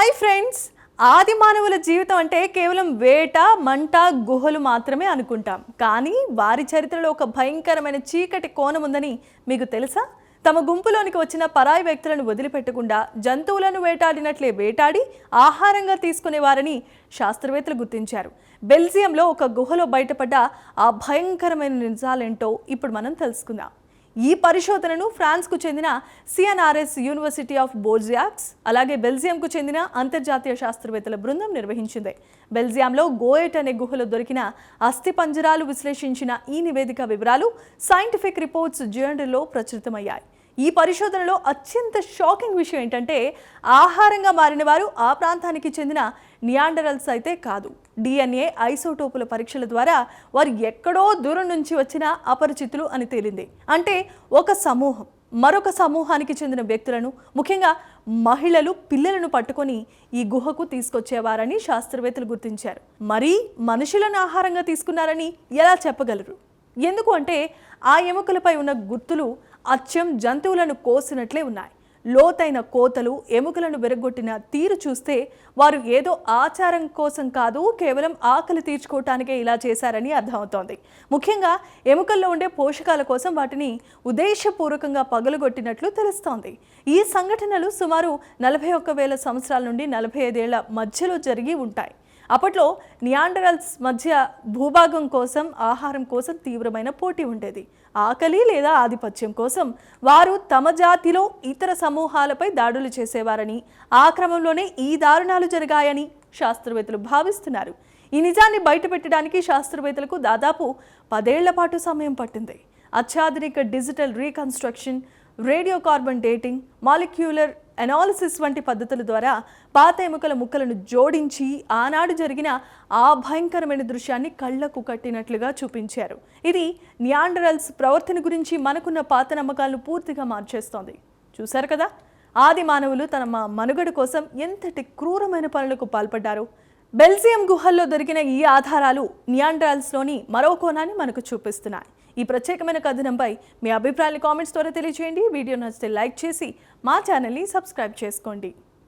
Hi friends, ఆది మానవుల జీవితం అంటే కేవలం వేట, మంట, గుహలు మాత్రమే అనుకుంటాం. కానీ వారి చరిత్రలో ఒక భయంకరమైన చీకటి కోణం ఉందని మీకు తెలుసా? తమ గుంపులోనికి వచ్చిన పరాయి వ్యక్తులను వదిలిపెట్టకుండా జంతువులను వేటాడినట్లే వేటాడి ఆహారంగా తీసుకునేవారని శాస్త్రవేత్తలు గుర్తించారు. బెల్జియంలో ఒక గుహలో బయటపడ్డ ఆ భయంకరమైన నిజాలేంటో ఇప్పుడు మనం తెలుసుకుందాం. ఈ పరిశోధనను ఫ్రాన్స్కు చెందిన సిఎన్ఆర్ఎస్ యూనివర్సిటీ ఆఫ్ బోర్జియాక్స్ అలాగే బెల్జియంకు చెందిన అంతర్జాతీయ శాస్త్రవేత్తల బృందం నిర్వహించింది. బెల్జియంలో గోయెట్ అనే గుహలో దొరికిన అస్థిపంజరాలు విశ్లేషించిన ఈ నివేదిక వివరాలు సైంటిఫిక్ రిపోర్ట్స్ జర్నల్లో ప్రచురితమయ్యాయి. ఈ పరిశోధనలో అత్యంత షాకింగ్ విషయం ఏంటంటే ఆహారంగా మారిన వారు ఆ ప్రాంతానికి చెందిన నియాండరల్స్ అయితే కాదు. DNA ఐసోటోపుల పరీక్షల ద్వారా వారు ఎక్కడో దూరం నుంచి వచ్చిన అపరిచితులు అని తేలింది. అంటే ఒక సమూహం మరొక సమూహానికి చెందిన వ్యక్తులను, ముఖ్యంగా మహిళలు, పిల్లలను పట్టుకొని ఈ గుహకు తీసుకొచ్చేవారని శాస్త్రవేత్తలు గుర్తించారు. మరీ మనుషులను ఆహారంగా తీసుకున్నారని ఎలా చెప్పగలరు? ఎందుకు అంటే ఆ ఎముకలపై ఉన్న గుర్తులు అచ్చం జంతువులను కోసినట్లే ఉన్నాయి. లోతైన కోతలు, ఎముకలను విరగొట్టిన తీరు చూస్తే వారు ఏదో ఆచారం కోసం కాదు, కేవలం ఆకలి తీర్చుకోవటానికే ఇలా చేశారని అర్థమవుతోంది. ముఖ్యంగా ఎముకల్లో ఉండే పోషకాల కోసం వాటిని ఉద్దేశపూర్వకంగా పగలగొట్టినట్లు తెలుస్తోంది. ఈ సంఘటనలు సుమారు 41,000 సంవత్సరాల నుండి 45 ఏళ్ల మధ్యలో జరిగి ఉంటాయి. అప్పట్లో నియాండరల్స్ మధ్య భూభాగం కోసం, ఆహారం కోసం తీవ్రమైన పోటీ ఉండేది. ఆకలి లేదా ఆధిపత్యం కోసం వారు తమ జాతిలో ఇతర సమూహాలపై దాడులు చేసేవారని, ఆ క్రమంలోనే ఈ దారుణాలు జరిగాయని శాస్త్రవేత్తలు భావిస్తున్నారు. ఈ నిజాన్ని బయటపెట్టడానికి శాస్త్రవేత్తలకు దాదాపు 10 ఏళ్ల పాటు సమయం పట్టింది. అత్యాధునిక digital reconstruction, radio carbon dating, molecular analysis వంటి పద్ధతుల ద్వారా పాత ఎముకల ముక్కలను జోడించి ఆనాడు జరిగిన ఆ భయంకరమైన దృశ్యాన్ని కళ్లకు కట్టినట్లుగా చూపించారు. ఇది నియాండరల్స్ ప్రవర్తన గురించి మనకున్న పాత నమ్మకాలను పూర్తిగా మార్చేస్తోంది. చూశారు కదా, ఆది మానవులు తమ మనుగడ కోసం ఎంతటి క్రూరమైన పనులకు పాల్పడ్డారు. బెల్జియం గుహల్లో దొరికిన ఈ ఆధారాలు నియాండరల్స్లోని మరో కోణాన్ని మనకు చూపిస్తున్నాయి. ఈ ప్రత్యేకమైన కథనంపై మీ అభిప్రాయాన్ని కామెంట్స్ ద్వారా తెలియజేయండి. వీడియో నచ్చితే లైక్ చేసి మా ఛానల్ని సబ్స్క్రైబ్ చేసుకోండి.